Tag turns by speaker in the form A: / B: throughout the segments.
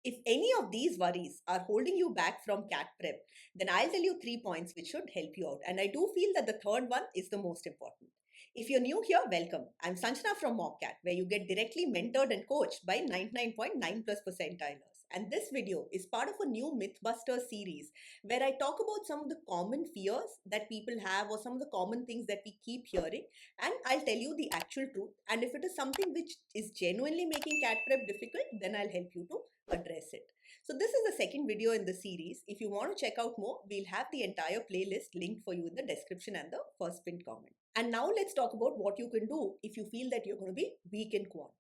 A: If any of these worries are holding you back from CAT prep, then I'll tell you 3 points which should help you out. And I do feel that the third one is the most important. If you're new here, welcome. I'm Sanjana from MockCat, where you get directly mentored and coached by 99.9 plus percentilers. And this video is part of a new Mythbusters series where I talk about some of the common fears that people have or some of the common things that we keep hearing. And I'll tell you the actual truth. And if it is something which is genuinely making CAT prep difficult, then I'll help you to address it. So this is the second video in the series. If you want to check out more, we'll have the entire playlist linked for you in the description and the first pinned comment. And now let's talk about what you can do if you feel that you're going to be weak in quant.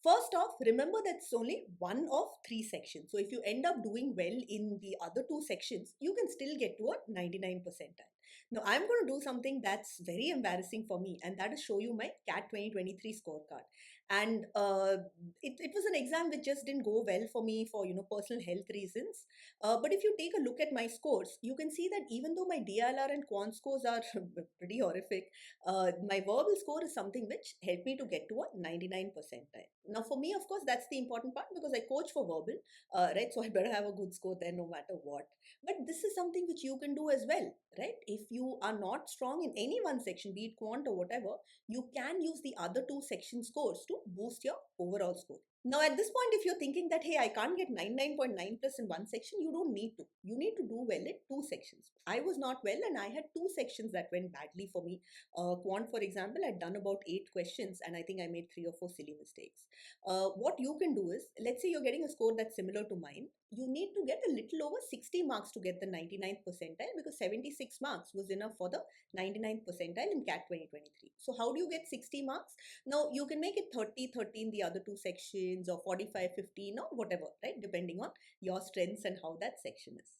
A: First off, remember that it's only one of three sections. So if you end up doing well in the other two sections, you can still get to a 99 percentile. Now I'm going to do something that's very embarrassing for me, and that is show you my CAT 2023 scorecard. And it was an exam which just didn't go well for me for personal health reasons. But if you take a look at my scores, you can see that even though my DLR and quant scores are pretty horrific, my verbal score is something which helped me to get to a 99 percentile. Now, for me, of course, that's the important part because I coach for verbal, right? So I better have a good score there no matter what. But this is something which you can do as well, right? If you are not strong in any one section, be it quant or whatever, you can use the other two section scores to boost your overall score. Now, at this point, if you're thinking that, hey, I can't get 99.9 plus in one section, you don't need to. You need to do well in two sections. I was not well, and I had two sections that went badly for me. Quant, for example, I'd done about 8 questions, and I think I made 3 or 4 silly mistakes. What you can do is, let's say you're getting a score that's similar to mine, you need to get a little over 60 marks to get the 99th percentile because 76 marks was enough for the 99th percentile in CAT 2023. So how do you get 60 marks? Now you can make it 30 in the other two sections or 45 15 or whatever, right? Depending on your strengths and how that section is.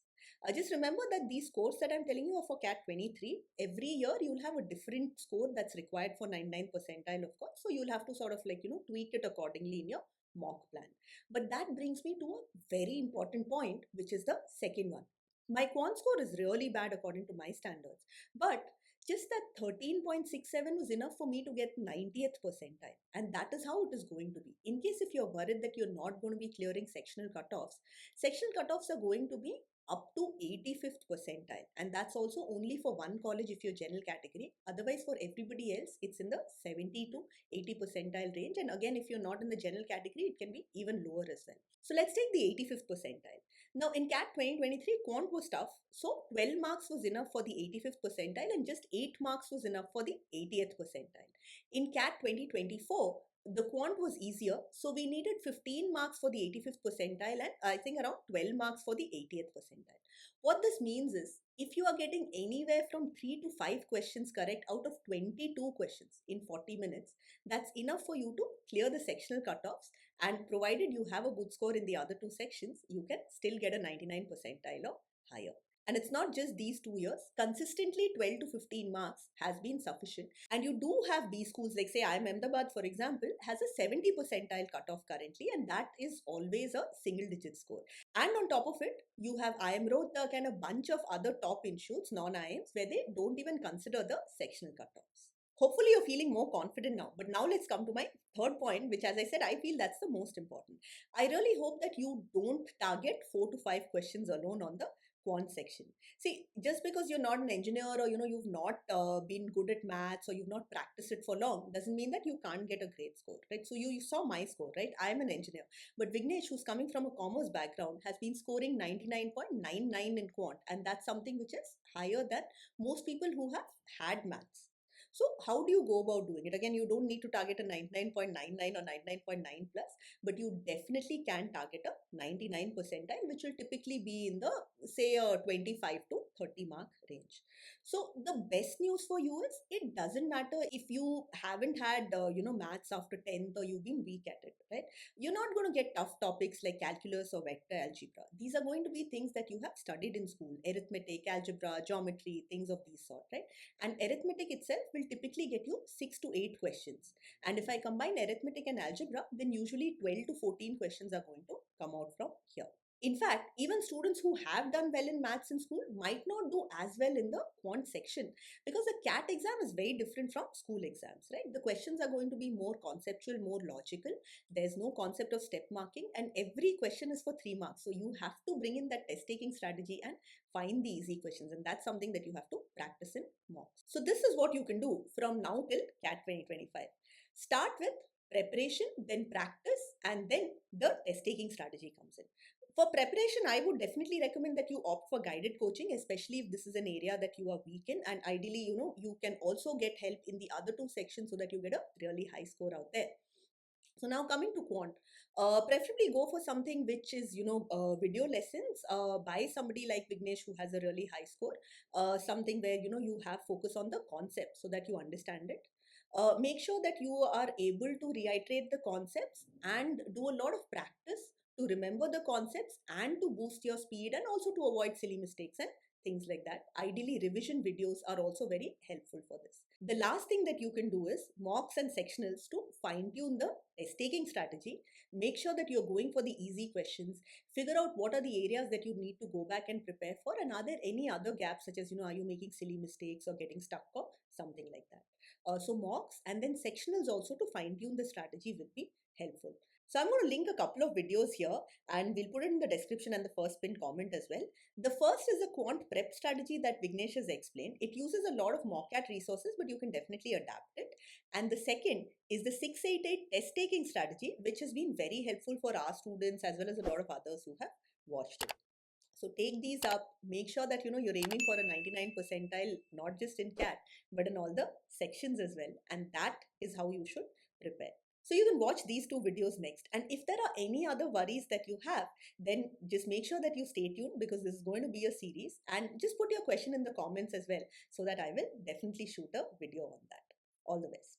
A: Just remember that these scores that I'm telling you are for CAT 23. Every year you'll have a different score that's required for 99 percentile, of course. So you'll have to sort of tweak it accordingly in your mock plan. But that brings me to a very important point, which is the second one. My quant score is really bad according to my standards, but just that 13.67 was enough for me to get 90th percentile. And that is how it is going to be. In case if you're worried that you're not going to be clearing sectional cutoffs are going to be up to 85th percentile, and that's also only for one college if you're general category. Otherwise, for everybody else, it's in the 70 to 80 percentile range. And again, if you're not in the general category, it can be even lower as well. So let's take the 85th percentile. Now in CAT 2023, quant was tough, so 12 marks was enough for the 85th percentile and just 8 marks was enough for the 80th percentile. In CAT 2024, the quant was easier, so we needed 15 marks for the 85th percentile and I think around 12 marks for the 80th percentile. What this means is, if you are getting anywhere from 3 to 5 questions correct out of 22 questions in 40 minutes, that's enough for you to clear the sectional cutoffs, and provided you have a good score in the other two sections, you can still get a 99 percentile or higher. And it's not just these 2 years. Consistently 12 to 15 marks has been sufficient. And you do have B schools, like say IIM Ahmedabad, for example, has a 70 percentile cutoff currently, and that is always a single digit score. And on top of it, you have IIM Rohtak and a bunch of other top institutes, non-IIMs, where they don't even consider the sectional cutoffs. Hopefully you're feeling more confident now. But now let's come to my third point, which, as I said, I feel that's the most important. I really hope that you don't target 4 to 5 questions alone on the quant section. See, just because you're not an engineer or you've not been good at maths or you've not practiced it for long doesn't mean that you can't get a great score, right? So you saw my score, right? I'm an engineer, but Vignesh, who's coming from a commerce background, has been scoring 99.99 in quant, and that's something which is higher than most people who have had maths. So how do you go about doing it? Again, you don't need to target a 99.99 or 99.9 plus, but you definitely can target a 99 percentile, which will typically be in the, say, a 25 to 30 mark range. So the best news for you is it doesn't matter if you haven't had, maths after 10th or you've been weak at it, right? You're not going to get tough topics like calculus or vector algebra. These are going to be things that you have studied in school: arithmetic, algebra, geometry, things of these sort, right? And arithmetic itself will typically get you 6 to 8 questions. And if I combine arithmetic and algebra, then usually 12 to 14 questions are going to come out from here. In fact, even students who have done well in maths in school might not do as well in the quant section, because the CAT exam is very different from school exams, right? The questions are going to be more conceptual, more logical. There's no concept of step marking, and every question is for 3 marks. So you have to bring in that test taking strategy and find the easy questions, and that's something that you have to practice in mocks. So this is what you can do from now till CAT 2025. Start with preparation, then practice, and then the test taking strategy comes in. For preparation, I would definitely recommend that you opt for guided coaching, especially if this is an area that you are weak in. And ideally, you can also get help in the other two sections so that you get a really high score out there. So now coming to quant, preferably go for something which is, video lessons by somebody like Vignesh who has a really high score, something where, you have focus on the concept so that you understand it. Make sure that you are able to reiterate the concepts and do a lot of practice to remember the concepts and to boost your speed and also to avoid silly mistakes and things like that. Ideally, revision videos are also very helpful for this. The last thing that you can do is mocks and sectionals to fine tune the test taking strategy. Make sure that you're going for the easy questions. Figure out what are the areas that you need to go back and prepare for, and are there any other gaps, such as, are you making silly mistakes or getting stuck or something like that. So mocks and then sectionals also to fine tune the strategy will be helpful. So I'm going to link a couple of videos here and we'll put it in the description and the first pinned comment as well. The first is a quant prep strategy that Vignesh has explained. It uses a lot of mockat resources, but you can definitely adapt it. And the second is the 688 test taking strategy, which has been very helpful for our students as well as a lot of others who have watched it. So take these up, make sure that you're aiming for a 99 percentile, not just in CAT, but in all the sections as well. And that is how you should prepare. So you can watch these two videos next. And if there are any other worries that you have, then just make sure that you stay tuned, because this is going to be a series, and just put your question in the comments as well so that I will definitely shoot a video on that. All the best.